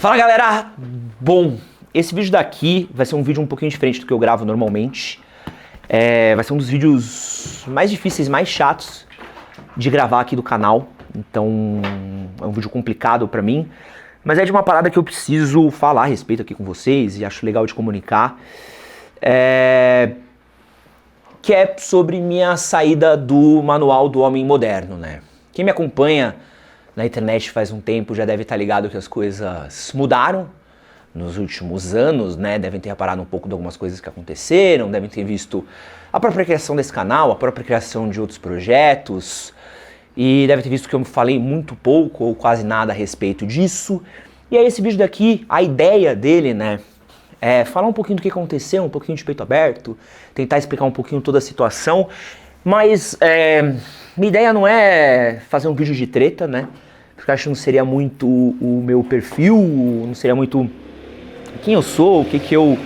Fala galera! Bom, esse vídeo daqui vai ser um vídeo um pouquinho diferente do que eu gravo normalmente. Vai ser um dos vídeos mais difíceis, mais chatos de gravar aqui do canal. Então é um vídeo complicado pra mim, mas é de uma parada que eu preciso falar a respeito aqui com vocês e acho legal de comunicar. Que é sobre minha saída do Manual do Homem Moderno, né? Quem me acompanha na internet faz um tempo já deve estar ligado que as coisas mudaram nos últimos anos, né? Devem ter reparado um pouco de algumas coisas que aconteceram, devem ter visto a própria criação desse canal, a própria criação de outros projetos, e devem ter visto que eu falei muito pouco ou quase nada a respeito disso. E aí esse vídeo daqui, a ideia dele, né, é falar um pouquinho do que aconteceu, um pouquinho de peito aberto, tentar explicar um pouquinho toda a situação, mas minha ideia não é fazer um vídeo de treta, né? Porque eu acho que não seria muito o meu perfil, não seria muito quem eu sou, o que eu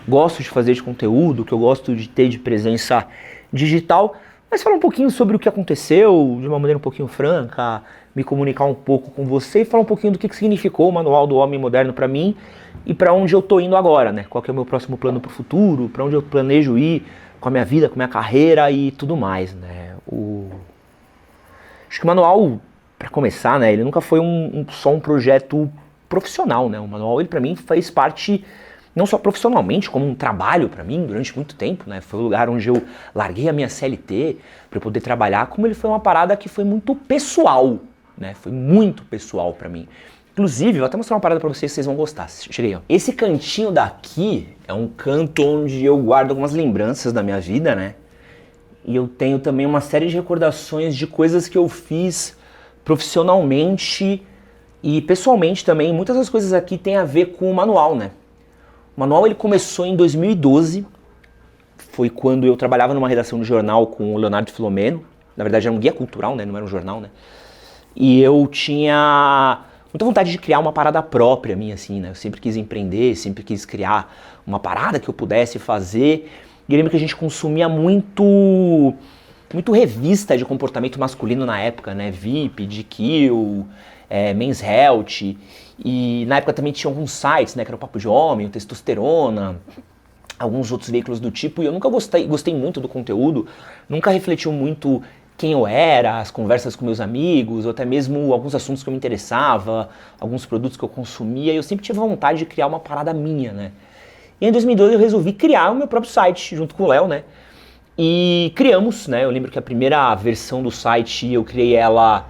gosto de fazer de conteúdo, o que eu gosto de ter de presença digital, mas falar um pouquinho sobre o que aconteceu, de uma maneira um pouquinho franca, me comunicar um pouco com você e falar um pouquinho do que significou o Manual do Homem Moderno para mim e para onde eu tô indo agora, né? Qual que é o meu próximo plano pro futuro, para onde eu planejo ir com a minha vida, com a minha carreira e tudo mais, né? Acho que o manual, para começar, né, ele nunca foi só um projeto profissional, né? O manual, ele para mim fez parte não só profissionalmente, como um trabalho para mim durante muito tempo, né? Foi o lugar onde eu larguei a minha CLT para eu poder trabalhar, como ele foi uma parada que foi muito pessoal, né? Foi muito pessoal para mim. Inclusive, vou até mostrar uma parada pra vocês que vocês vão gostar. Chega aí, ó. Esse cantinho daqui é um canto onde eu guardo algumas lembranças da minha vida, né? E eu tenho também uma série de recordações de coisas que eu fiz profissionalmente e pessoalmente também. Muitas das coisas aqui têm a ver com o manual, né? O manual ele começou em 2012. Foi quando eu trabalhava numa redação de jornal com o Leonardo Filomeno. Na verdade era um guia cultural, né? Não era um jornal, né? E eu tinha muita vontade de criar uma parada própria minha, assim, né? Eu sempre quis empreender, sempre quis criar uma parada que eu pudesse fazer. E eu lembro que a gente consumia muito revista de comportamento masculino na época, né? VIP, GQ, Men's Health. E na época também tinha alguns sites, né? Que era o Papo de Homem, o Testosterona, alguns outros veículos do tipo. E eu nunca gostei muito do conteúdo, nunca refletiu muito quem eu era, as conversas com meus amigos, ou até mesmo alguns assuntos que eu me interessava, alguns produtos que eu consumia. E eu sempre tive vontade de criar uma parada minha, né? E em 2012 eu resolvi criar o meu próprio site junto com o Léo, né? E criamos, né? Eu lembro que a primeira versão do site eu criei ela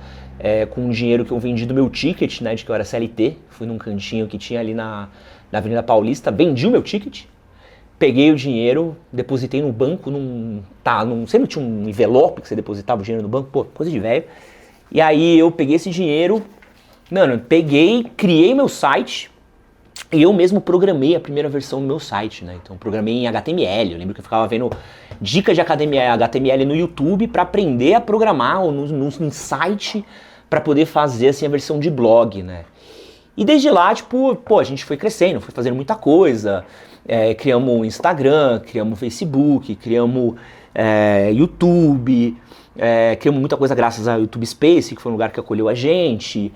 com o dinheiro que eu vendi do meu ticket, né? De que eu era CLT. Fui num cantinho que tinha ali na Avenida Paulista, vendi o meu ticket, peguei o dinheiro, depositei no banco, você não tinha um envelope que você depositava o dinheiro no banco? Pô, coisa de velho. E aí eu peguei esse dinheiro, mano, criei meu site. E eu mesmo programei a primeira versão do meu site, né? Então programei em HTML. Eu lembro que eu ficava vendo dicas de HTML no YouTube para aprender a programar ou no site para poder fazer assim a versão de blog, né? E desde lá, tipo, pô, a gente foi crescendo, foi fazendo muita coisa. Criamos o Instagram, criamos o Facebook, criamos YouTube, criamos muita coisa graças ao YouTube Space, que foi um lugar que acolheu a gente.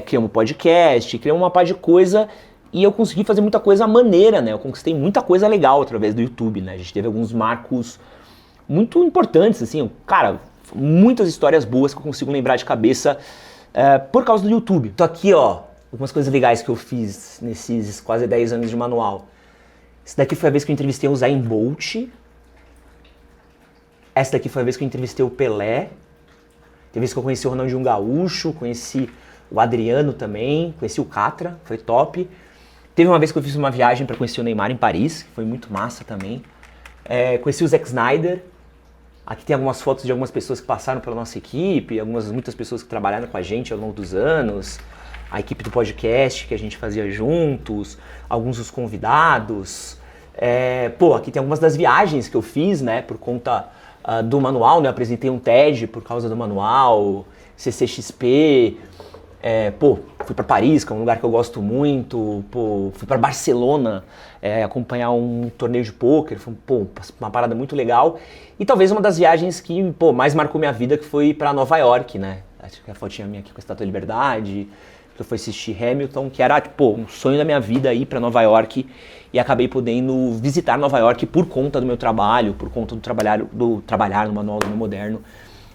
Criamos podcast, criamos uma par de coisa. E eu consegui fazer muita coisa maneira, né? Eu conquistei muita coisa legal através do YouTube, né? A gente teve alguns marcos muito importantes, assim. Cara, muitas histórias boas que eu consigo lembrar de cabeça por causa do YouTube. Tô aqui, ó, algumas coisas legais que eu fiz nesses quase 10 anos de manual. Essa daqui foi a vez que eu entrevistei o Zayn Bolt. Essa daqui foi a vez que eu entrevistei o Pelé. Teve vez que eu conheci o Ronaldinho Gaúcho, conheci o Adriano também, conheci o Catra, foi top. Teve uma vez que eu fiz uma viagem para conhecer o Neymar em Paris, que foi muito massa também. Conheci o Zack Snyder. Aqui tem algumas fotos de algumas pessoas que passaram pela nossa equipe, muitas pessoas que trabalharam com a gente ao longo dos anos. A equipe do podcast que a gente fazia juntos, alguns dos convidados. Aqui tem algumas das viagens que eu fiz, né, por conta do manual, né? Eu apresentei um TED por causa do manual, CCXP. Fui para Paris, que é um lugar que eu gosto muito, fui para Barcelona acompanhar um torneio de pôquer, foi uma parada muito legal. E talvez uma das viagens que mais marcou minha vida, que foi para Nova York, né? Acho que a fotinha minha aqui com a Estátua da Liberdade, que eu fui assistir Hamilton, que era, tipo, um sonho da minha vida ir para Nova York, e acabei podendo visitar Nova York por conta do meu trabalho, por conta do trabalhar no Manual do Homem Moderno.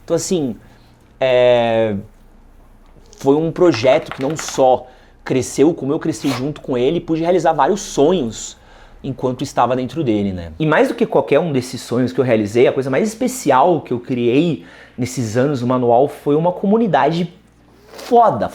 Então, assim, foi um projeto que não só cresceu, como eu cresci junto com ele, pude realizar vários sonhos enquanto estava dentro dele, né? E mais do que qualquer um desses sonhos que eu realizei, a coisa mais especial que eu criei nesses anos no Manual foi uma comunidade foda,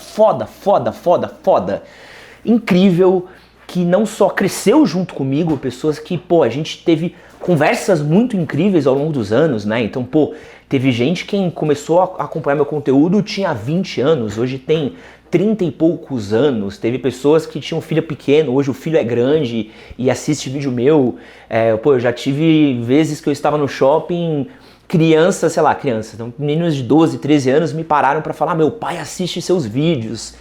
incrível, que não só cresceu junto comigo, pessoas que, pô, a gente teve conversas muito incríveis ao longo dos anos, né? Então, pô, teve gente que começou a acompanhar meu conteúdo tinha 20 anos, hoje tem 30 e poucos anos. Teve pessoas que tinham filho pequeno, hoje o filho é grande e assiste vídeo meu. Eu já tive vezes que eu estava no shopping, criança, então meninos de 12, 13 anos me pararam para falar, meu pai assiste seus vídeos.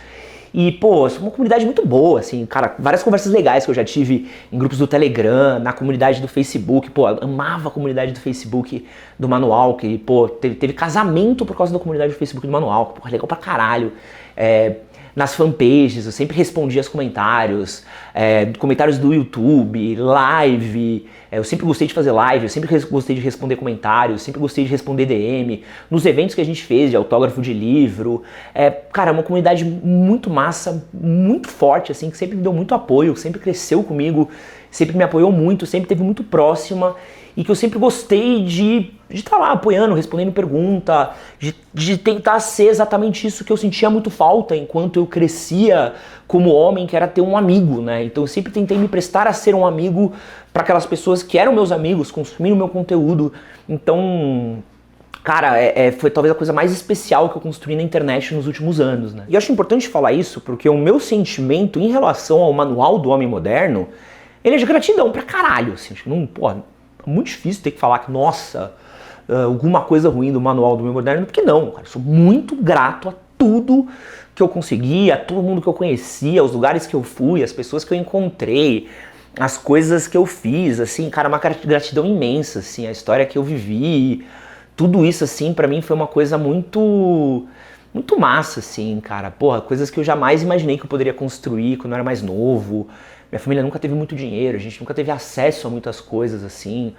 E, pô, é uma comunidade muito boa, assim, cara, várias conversas legais que eu já tive em grupos do Telegram, na comunidade do Facebook, pô, eu amava a comunidade do Facebook do Manual, que, pô, teve casamento por causa da comunidade do Facebook do Manual, que, pô, legal pra caralho. Nas fanpages, eu sempre respondia os comentários, comentários do YouTube, live, eu sempre gostei de fazer live, eu sempre gostei de responder comentários, sempre gostei de responder DM, nos eventos que a gente fez de autógrafo de livro, cara, é uma comunidade muito massa, muito forte, assim, que sempre me deu muito apoio, sempre cresceu comigo, sempre me apoiou muito, sempre esteve muito próxima, e que eu sempre gostei de estar lá apoiando, respondendo pergunta, de tentar ser exatamente isso que eu sentia muito falta enquanto eu crescia como homem, que era ter um amigo, né? Então eu sempre tentei me prestar a ser um amigo para aquelas pessoas que eram meus amigos, consumindo meu conteúdo. Então, cara, foi talvez a coisa mais especial que eu construí na internet nos últimos anos, né? E eu acho importante falar isso porque o meu sentimento em relação ao Manual do Homem Moderno, ele é de gratidão pra caralho, assim, acho que não, pô, é muito difícil ter que falar que, nossa, alguma coisa ruim do Manual do Homem Moderno, porque não, cara, eu sou muito grato a tudo que eu consegui, a todo mundo que eu conhecia, os lugares que eu fui, as pessoas que eu encontrei, as coisas que eu fiz, assim, cara, uma gratidão imensa, assim, a história que eu vivi, tudo isso, assim, pra mim foi uma coisa muito massa, assim, cara, porra, coisas que eu jamais imaginei que eu poderia construir quando eu era mais novo. Minha família nunca teve muito dinheiro, a gente nunca teve acesso a muitas coisas assim.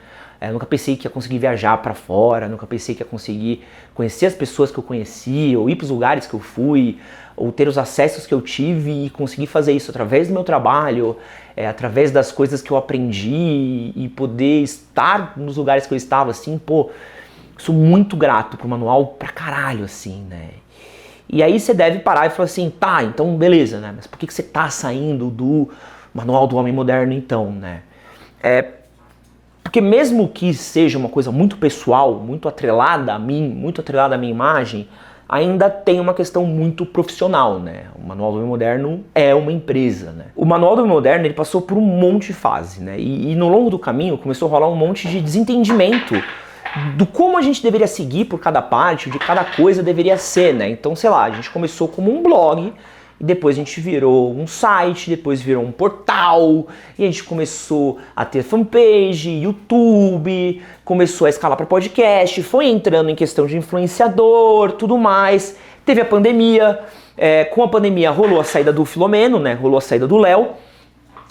Nunca pensei que ia conseguir viajar pra fora, nunca pensei que ia conseguir conhecer as pessoas que eu conheci, ou ir pros lugares que eu fui, ou ter os acessos que eu tive e conseguir fazer isso através do meu trabalho, através das coisas que eu aprendi e poder estar nos lugares que eu estava, assim, pô, sou muito grato pro Manual pra caralho, assim, né? E aí você deve parar e falar assim, tá, então beleza, né? Mas por que você tá saindo do Manual do Homem Moderno, então, né? Porque mesmo que seja uma coisa muito pessoal, muito atrelada a mim, muito atrelada à minha imagem, ainda tem uma questão muito profissional, né? O Manual do Homem Moderno é uma empresa, né? O Manual do Homem Moderno, ele passou por um monte de fase, né? E no longo do caminho começou a rolar um monte de desentendimento do como a gente deveria seguir por cada parte, de cada coisa deveria ser, né? Então, sei lá, a gente começou como um blog, e depois a gente virou um site, depois virou um portal, e a gente começou a ter fanpage, YouTube, começou a escalar para podcast, foi entrando em questão de influenciador, tudo mais. Teve a pandemia, com a pandemia rolou a saída do Filomeno, né? Rolou a saída do Léo,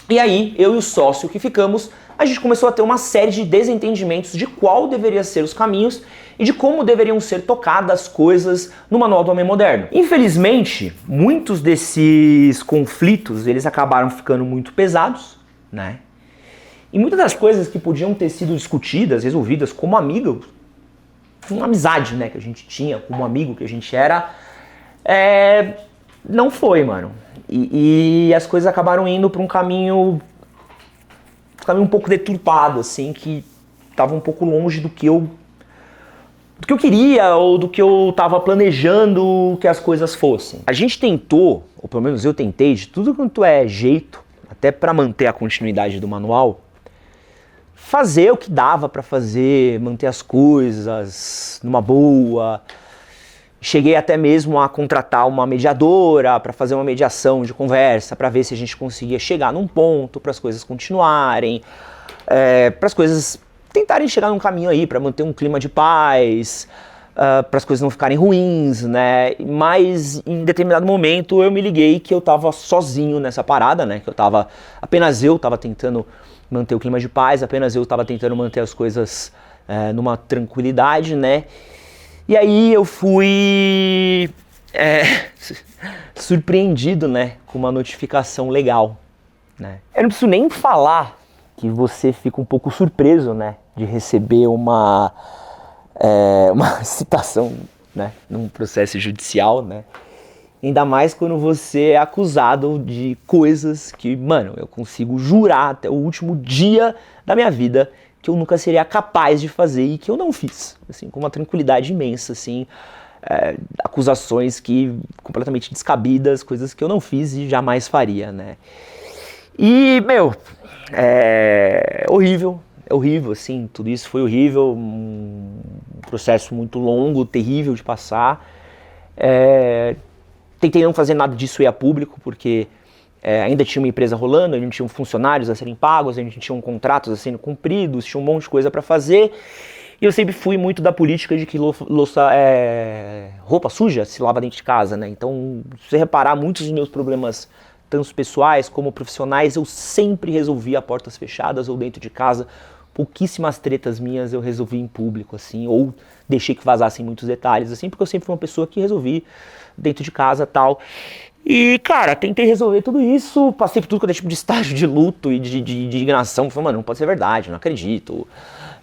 e aí eu e o sócio que ficamos, a gente começou a ter uma série de desentendimentos de qual deveria ser os caminhos e de como deveriam ser tocadas as coisas no Manual do Homem Moderno. Infelizmente, muitos desses conflitos, eles acabaram ficando muito pesados, né? E muitas das coisas que podiam ter sido discutidas, resolvidas como amigos, uma amizade, né, que a gente tinha, como amigo que a gente era, não foi, mano. E as coisas acabaram indo para um caminho um pouco deturpado, assim, que estava um pouco longe do que eu queria ou do que eu estava planejando que as coisas fossem. A gente tentou, ou pelo menos eu tentei, de tudo quanto é jeito, até para manter a continuidade do manual, fazer o que dava para fazer, manter as coisas numa boa. Cheguei até mesmo a contratar uma mediadora para fazer uma mediação de conversa, para ver se a gente conseguia chegar num ponto, para as coisas continuarem, para as coisas tentarem chegar num caminho aí, para manter um clima de paz, para as coisas não ficarem ruins, né? Mas em determinado momento eu me liguei que eu tava sozinho nessa parada, né? Que apenas eu tava tentando manter o clima de paz, apenas eu tava tentando manter as coisas numa tranquilidade, né? E aí eu fui surpreendido, né? Com uma notificação legal, né? Eu não preciso nem falar que você fica um pouco surpreso, né? De receber uma citação, né, num processo judicial, né? Ainda mais quando você é acusado de coisas que, mano, eu consigo jurar até o último dia da minha vida que eu nunca seria capaz de fazer e que eu não fiz, assim, com uma tranquilidade imensa, assim, acusações que completamente descabidas, coisas que eu não fiz e jamais faria, né? E, meu, é horrível, assim, tudo isso foi horrível, um processo muito longo, terrível de passar. Tentei não fazer nada disso ir a público, porque ainda tinha uma empresa rolando, a gente tinha funcionários a serem pagos, a gente tinha contratos a serem cumpridos, tinha um monte de coisa para fazer. E eu sempre fui muito da política de que roupa suja se lava dentro de casa, né? Então, se você reparar, muitos dos meus problemas, tanto pessoais como profissionais, eu sempre resolvi a portas fechadas ou dentro de casa. Pouquíssimas tretas minhas eu resolvi em público, assim, ou deixei que vazassem muitos detalhes, assim, porque eu sempre fui uma pessoa que resolvi dentro de casa, tal. E, cara, tentei resolver tudo isso, passei por tudo que é tipo de estágio de luto e de indignação. Falei, mano, não pode ser verdade, não acredito.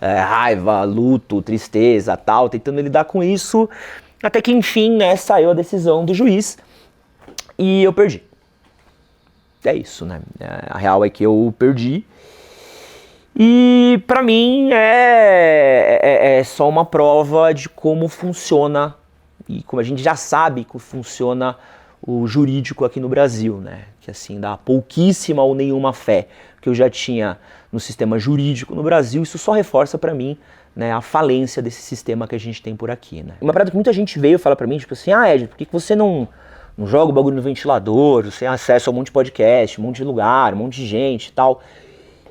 Raiva, luto, tristeza, tal, tentando lidar com isso. Até que, enfim, né, saiu a decisão do juiz e eu perdi. É isso, né? A real é que eu perdi. E pra mim é só uma prova de como funciona e como a gente já sabe que funciona o jurídico aqui no Brasil, né? Que assim dá pouquíssima ou nenhuma fé que eu já tinha no sistema jurídico no Brasil. Isso só reforça pra mim, né, a falência desse sistema que a gente tem por aqui, né? Uma parada que muita gente veio falar pra mim, tipo assim, Ed, por que você não joga o bagulho no ventilador? Você tem acesso a um monte de podcast, um monte de lugar, um monte de gente e tal.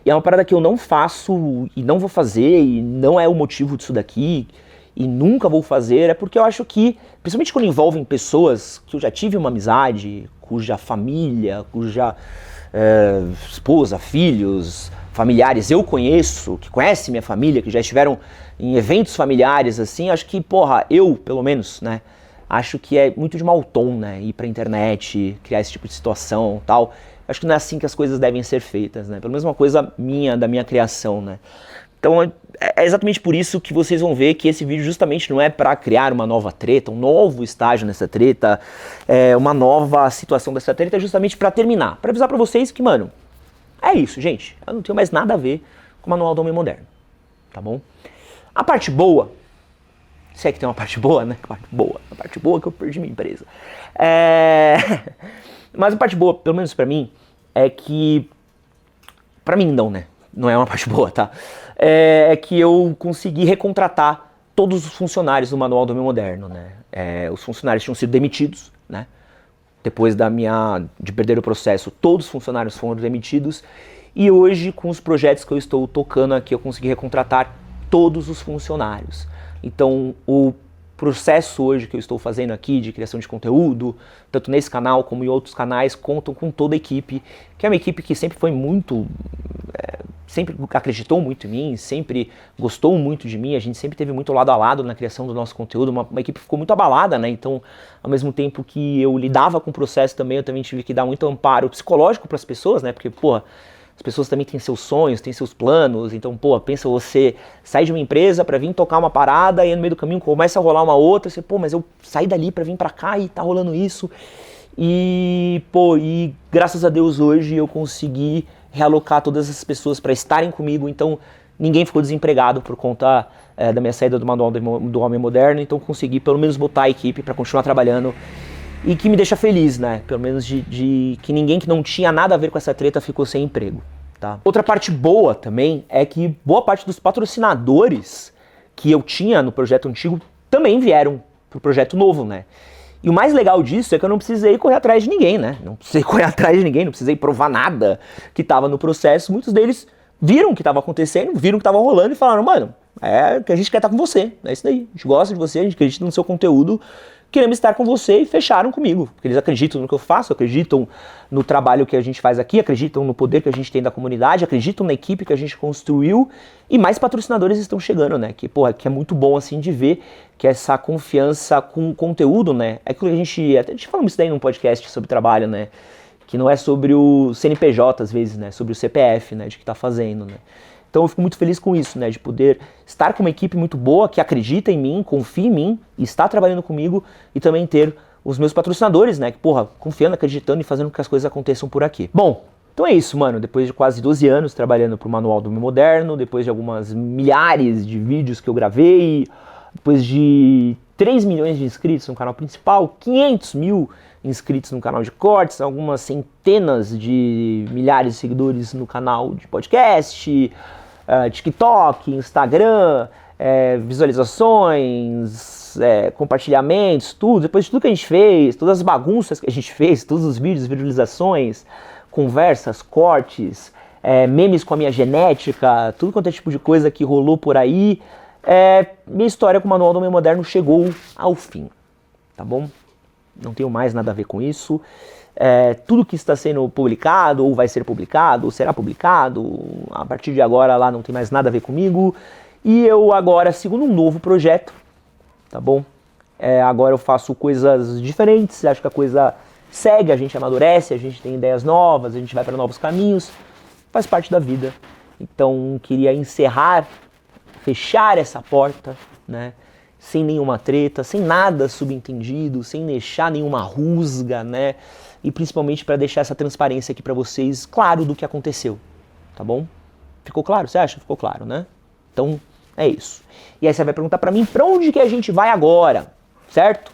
E é uma parada que eu não faço e não vou fazer, e não é o motivo disso daqui, e nunca vou fazer, é porque eu acho que, principalmente quando envolvem pessoas que eu já tive uma amizade, cuja família, cuja esposa, filhos, familiares eu conheço, que conhecem minha família, que já estiveram em eventos familiares, assim, acho que, porra, eu, pelo menos, né, acho que é muito de mau tom, né, ir pra internet, criar esse tipo de situação e tal. Acho que não é assim que as coisas devem ser feitas, né? Pelo menos uma coisa minha, da minha criação, né? Então é exatamente por isso que vocês vão ver que esse vídeo justamente não é para criar uma nova treta, um novo estágio nessa treta, uma nova situação dessa treta, é justamente para terminar, para avisar para vocês que, mano, é isso, gente. Eu não tenho mais nada a ver com o Manual do Homem Moderno, tá bom? A parte boa, se é que tem uma parte boa, né? A parte boa é que eu perdi minha empresa. Mas a parte boa, pelo menos pra mim, é que... Pra mim não, né? Não é uma parte boa, tá? É que eu consegui recontratar todos os funcionários do Manual do Homem Moderno, né? Os funcionários tinham sido demitidos, né? Depois de perder o processo, todos os funcionários foram demitidos. E hoje, com os projetos que eu estou tocando aqui, eu consegui recontratar todos os funcionários. Então, o processo hoje que eu estou fazendo aqui de criação de conteúdo, tanto nesse canal como em outros canais, contam com toda a equipe, que é uma equipe que sempre foi muito, sempre acreditou muito em mim, sempre gostou muito de mim, a gente sempre teve muito lado a lado na criação do nosso conteúdo, uma equipe que ficou muito abalada, né? Então, ao mesmo tempo que eu lidava com o processo também, eu também tive que dar muito amparo psicológico para as pessoas, né? Porque, porra, as pessoas também têm seus sonhos, têm seus planos, então, pô, pensa você sai de uma empresa pra vir tocar uma parada e no meio do caminho começa a rolar uma outra, você, pô, mas eu saí dali pra vir pra cá e tá rolando isso. E, pô, e graças a Deus hoje eu consegui realocar todas essas pessoas pra estarem comigo, então ninguém ficou desempregado por conta da minha saída do Manual do Homem Moderno, então consegui pelo menos botar a equipe pra continuar trabalhando. E que me deixa feliz, né? Pelo menos de que ninguém que não tinha nada a ver com essa treta ficou sem emprego, tá? Outra parte boa também é que boa parte dos patrocinadores que eu tinha no projeto antigo também vieram pro projeto novo, né? E o mais legal disso é que eu não precisei correr atrás de ninguém, né? Não precisei correr atrás de ninguém, não precisei provar nada que tava no processo. Muitos deles viram o que tava acontecendo, viram o que tava rolando e falaram, mano, É que a gente quer estar com você, é isso daí. A gente gosta de você, a gente acredita no seu conteúdo, queremos estar com você e fecharam comigo. Porque eles acreditam no que eu faço, acreditam no trabalho que a gente faz aqui, acreditam no poder que a gente tem da comunidade, acreditam na equipe que a gente construiu e mais patrocinadores estão chegando, né? Que, porra, que é muito bom assim de ver que essa confiança com o conteúdo, né? É que a gente falamos isso daí num podcast sobre trabalho, né? Que não é sobre o CNPJ às vezes, né? Sobre o CPF, né? De que tá fazendo, né? Então eu fico muito feliz com isso, né, de poder estar com uma equipe muito boa, que acredita em mim, confia em mim, e está trabalhando comigo, e também ter os meus patrocinadores, né, que, porra, confiando, acreditando e fazendo com que as coisas aconteçam por aqui. Bom, então é isso, mano, depois de quase 12 anos trabalhando pro Manual do Homem Moderno, depois de algumas milhares de vídeos que eu gravei, depois de 3 milhões de inscritos no canal principal, 500 mil inscritos no canal de cortes, algumas centenas de milhares de seguidores no canal de podcast, TikTok, Instagram, visualizações, compartilhamentos, tudo. Depois de tudo que a gente fez, todas as bagunças que a gente fez, todos os vídeos, visualizações, conversas, cortes, memes com a minha genética, tudo quanto é tipo de coisa que rolou por aí, minha história com o Manual do Homem Moderno chegou ao fim, tá bom? Não tenho mais nada a ver com isso. Tudo que está sendo publicado, ou vai ser publicado, ou será publicado, a partir de agora lá não tem mais nada a ver comigo. E eu agora sigo num novo projeto, tá bom? Agora eu faço coisas diferentes, acho que a coisa segue, a gente amadurece, a gente tem ideias novas, a gente vai para novos caminhos, faz parte da vida. Então queria encerrar, fechar essa porta, né? Sem nenhuma treta, sem nada subentendido, sem deixar nenhuma rusga, né? E principalmente para deixar essa transparência aqui para vocês, claro, do que aconteceu, tá bom? Ficou claro? Você acha? Ficou claro, né? Então, é isso. E aí você vai perguntar para mim, para onde que a gente vai agora, certo?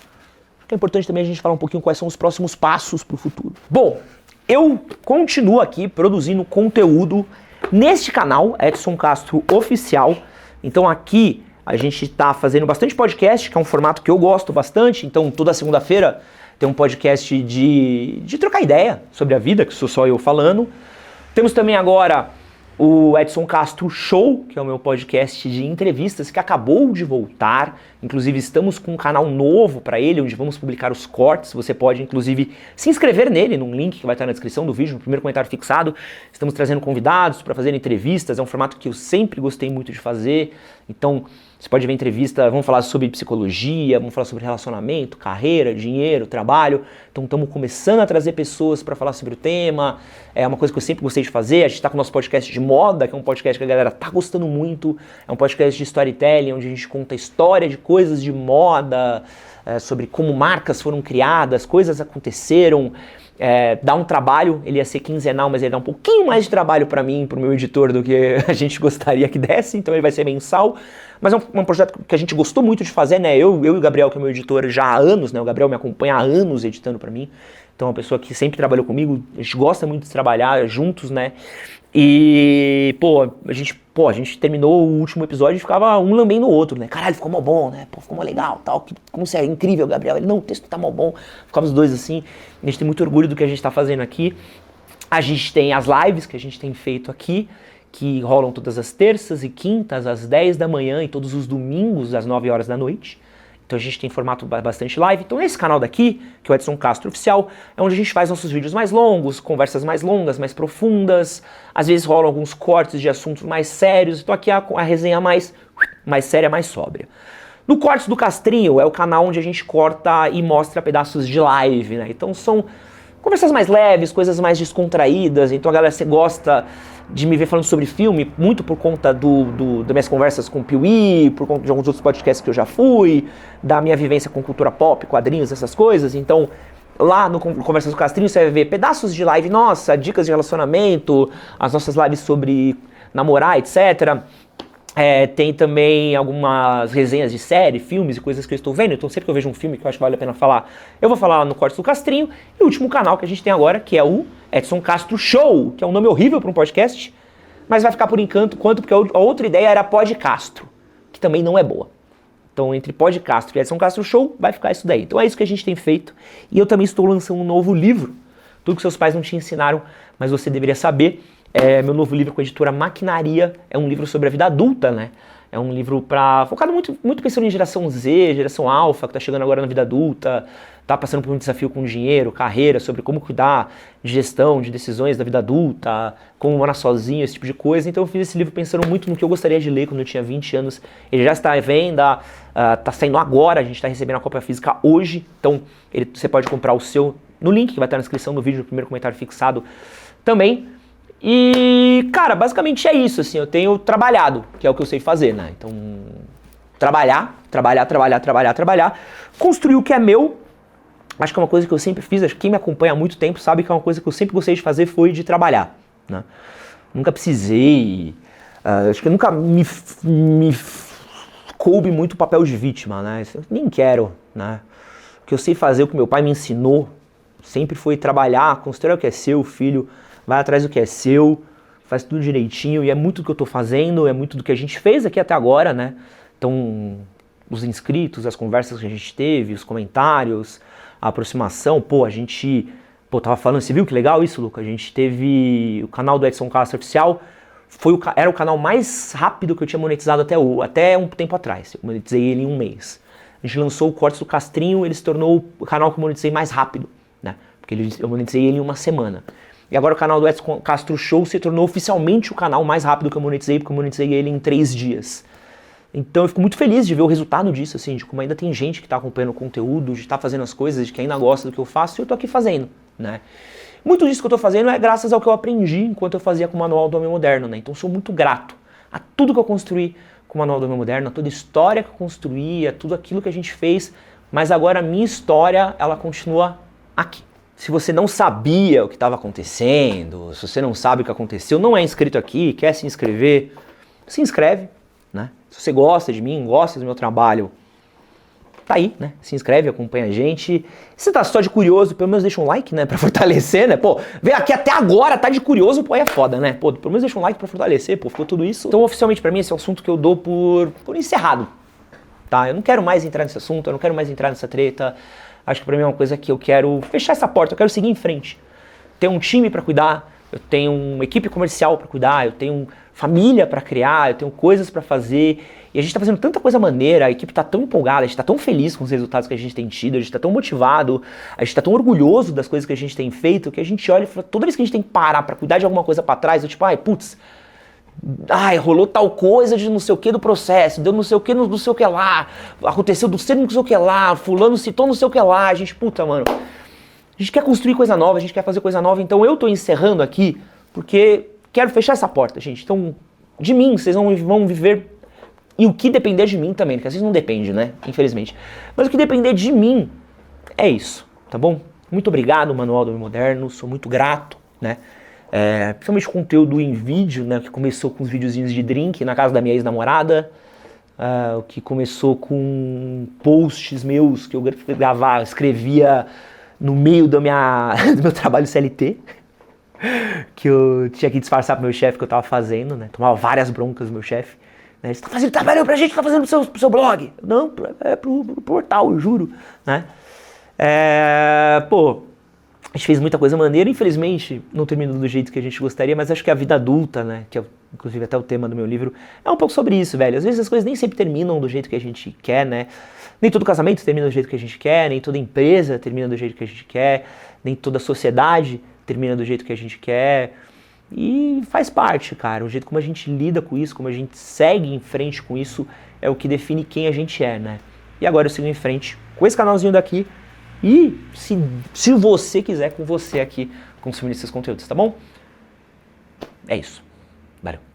Acho que é importante também a gente falar um pouquinho quais são os próximos passos para o futuro. Bom, eu continuo aqui produzindo conteúdo neste canal, Edson Castro Oficial. Então aqui a gente está fazendo bastante podcast, que é um formato que eu gosto bastante. Então toda segunda-feira tem um podcast de trocar ideia sobre a vida, que sou só eu falando. Temos também agora o Edson Castro Show, que é o meu podcast de entrevistas, que acabou de voltar. Inclusive estamos com um canal novo para ele, onde vamos publicar os cortes. Você pode, inclusive, se inscrever nele, num link que vai estar na descrição do vídeo, no primeiro comentário fixado. Estamos trazendo convidados para fazer entrevistas, é um formato que eu sempre gostei muito de fazer. Então, você pode ver entrevista, vamos falar sobre psicologia, vamos falar sobre relacionamento, carreira, dinheiro, trabalho. Então estamos começando a trazer pessoas para falar sobre o tema. É uma coisa que eu sempre gostei de fazer. A gente está com o nosso podcast de moda, que é um podcast que a galera tá gostando muito. É um podcast de storytelling, onde a gente conta a história de coisas de moda, sobre como marcas foram criadas, coisas aconteceram. Dá um trabalho, ele ia ser quinzenal, mas ele dá um pouquinho mais de trabalho para mim, para o meu editor, do que a gente gostaria que desse, então ele vai ser mensal. Mas é um projeto que a gente gostou muito de fazer, né? Eu e o Gabriel, que é meu editor já há anos, né? O Gabriel me acompanha há anos editando para mim. Então é uma pessoa que sempre trabalhou comigo, a gente gosta muito de trabalhar juntos, né? E, a gente terminou o último episódio e ficava um lambendo o outro, né? Caralho, ficou mó bom, né? Pô, ficou mó legal, tal. Como você é incrível, Gabriel. Ele, não, o texto tá mó bom. Ficava os dois assim. A gente tem muito orgulho do que a gente tá fazendo aqui. A gente tem as lives que a gente tem feito aqui, que rolam todas as terças e quintas, às 10 da manhã e todos os domingos, às 9 horas da noite. Então a gente tem formato bastante live. Então esse canal daqui, que é o Edson Castro Oficial, é onde a gente faz nossos vídeos mais longos, conversas mais longas, mais profundas. Às vezes rolam alguns cortes de assuntos mais sérios. Então aqui é a resenha mais séria, mais sóbria. No Cortes do Castrinho é o canal onde a gente corta e mostra pedaços de live, né? Então são conversas mais leves, coisas mais descontraídas. Então a galera, você gosta de me ver falando sobre filme, muito por conta das minhas conversas com o Piuí, por conta de alguns outros podcasts que eu já fui, da minha vivência com cultura pop, quadrinhos, essas coisas. Então, lá no Conversas do Castrinho você vai ver pedaços de live nossa, dicas de relacionamento, as nossas lives sobre namorar, etc. Tem também algumas resenhas de série, filmes e coisas que eu estou vendo. Então sempre que eu vejo um filme que eu acho que vale a pena falar, eu vou falar lá no Cortes do Castrinho. E o último canal que a gente tem agora, que é o Edson Castro Show, que é um nome horrível para um podcast, mas vai ficar por enquanto, porque a outra ideia era Podcastro, que também não é boa. Então entre Podcastro e Edson Castro Show vai ficar isso daí. Então é isso que a gente tem feito. E eu também estou lançando um novo livro, tudo que seus pais não te ensinaram, mas você deveria saber. Meu novo livro com a editora Maquinaria, é um livro sobre a vida adulta, né? É um livro focado muito pensando em geração Z, geração alfa, que tá chegando agora na vida adulta, tá passando por um desafio com dinheiro, carreira, sobre como cuidar de gestão, de decisões da vida adulta, como morar sozinho, esse tipo de coisa. Então eu fiz esse livro pensando muito no que eu gostaria de ler quando eu tinha 20 anos. Ele já está à venda, tá saindo agora, a gente está recebendo a cópia física hoje, então você pode comprar o seu no link que vai estar na descrição do vídeo, no primeiro comentário fixado também. E, cara, basicamente é isso, assim, eu tenho trabalhado, que é o que eu sei fazer, né? Então, trabalhar, construir o que é meu. Acho que é uma coisa que eu sempre fiz, acho que quem me acompanha há muito tempo sabe que é uma coisa que eu sempre gostei de fazer foi de trabalhar, né? Nunca precisei, acho que nunca me coube muito o papel de vítima, né? Eu nem quero, né? O que eu sei fazer, o que meu pai me ensinou, sempre foi trabalhar, construir o que é seu, filho, vai atrás do que é seu, faz tudo direitinho, e é muito do que eu tô fazendo, é muito do que a gente fez aqui até agora, né? Então, os inscritos, as conversas que a gente teve, os comentários, a aproximação, tava falando, você viu que legal isso, Luca? A gente teve o canal do Edson Castro Oficial, era o canal mais rápido que eu tinha monetizado até um tempo atrás, eu monetizei ele em um mês. A gente lançou o Cortes do Castrinho, ele se tornou o canal que eu monetizei mais rápido, né? Porque eu monetizei ele em uma semana. E agora o canal do Edson Castro Show se tornou oficialmente o canal mais rápido que eu monetizei, porque eu monetizei ele em 3 dias. Então eu fico muito feliz de ver o resultado disso, assim, de como ainda tem gente que está acompanhando o conteúdo, de estar fazendo as coisas, de que ainda gosta do que eu faço, e eu tô aqui fazendo, né? Muito disso que eu tô fazendo é graças ao que eu aprendi enquanto eu fazia com o Manual do Homem Moderno, né? Então eu sou muito grato a tudo que eu construí com o Manual do Homem Moderno, a toda a história que eu construí, a tudo aquilo que a gente fez, mas agora a minha história, ela continua aqui. Se você não sabia o que estava acontecendo, se você não sabe o que aconteceu, não é inscrito aqui, quer se inscrever, se inscreve, né? Se você gosta de mim, gosta do meu trabalho, tá aí, né? Se inscreve, acompanha a gente. Se você tá só de curioso, pelo menos deixa um like, né? Pra fortalecer, né? Pô, veio aqui até agora, tá de curioso, pô, é foda, né? Pô, pelo menos deixa um like pra fortalecer, pô, ficou tudo isso. Então, oficialmente pra mim, esse é o assunto que eu dou por encerrado, tá? Eu não quero mais entrar nesse assunto, eu não quero mais entrar nessa treta. Acho que pra mim é uma coisa que eu quero fechar essa porta, eu quero seguir em frente. Ter um time pra cuidar, eu tenho uma equipe comercial pra cuidar, eu tenho família pra criar, eu tenho coisas pra fazer. E a gente tá fazendo tanta coisa maneira, a equipe tá tão empolgada, a gente tá tão feliz com os resultados que a gente tem tido, a gente tá tão motivado, a gente tá tão orgulhoso das coisas que a gente tem feito, que a gente olha e fala, toda vez que a gente tem que parar pra cuidar de alguma coisa pra trás, eu tipo, rolou tal coisa de não sei o que do processo, deu não sei o que não sei o que lá, aconteceu do ser não sei o que lá, fulano citou não sei o que lá, a gente, mano, a gente quer construir coisa nova, a gente quer fazer coisa nova, então eu tô encerrando aqui porque quero fechar essa porta, gente. Então, de mim, vocês vão viver, e o que depender de mim também, porque às vezes não depende, né, infelizmente, mas o que depender de mim é isso, tá bom? Muito obrigado, Manual do Homem Moderno, sou muito grato, né? Principalmente o conteúdo em vídeo, né, que começou com os videozinhos de drink na casa da minha ex-namorada, o que começou com posts meus que eu escrevia no meio do meu trabalho CLT, que eu tinha que disfarçar pro meu chefe que eu tava fazendo, né, tomava várias broncas do meu chefe, né, você tá fazendo trabalho pra gente, tá fazendo pro seu blog, não, é pro portal, eu juro, né, a gente fez muita coisa maneira, infelizmente não terminou do jeito que a gente gostaria, mas acho que a vida adulta, né, que é inclusive até o tema do meu livro, é um pouco sobre isso, velho. Às vezes as coisas nem sempre terminam do jeito que a gente quer, né? Nem todo casamento termina do jeito que a gente quer, nem toda empresa termina do jeito que a gente quer, nem toda sociedade termina do jeito que a gente quer. E faz parte, cara. O jeito como a gente lida com isso, como a gente segue em frente com isso, é o que define quem a gente é, né? E agora eu sigo em frente com esse canalzinho daqui, e se você quiser, com você aqui, consumindo esses conteúdos, tá bom? É isso. Valeu.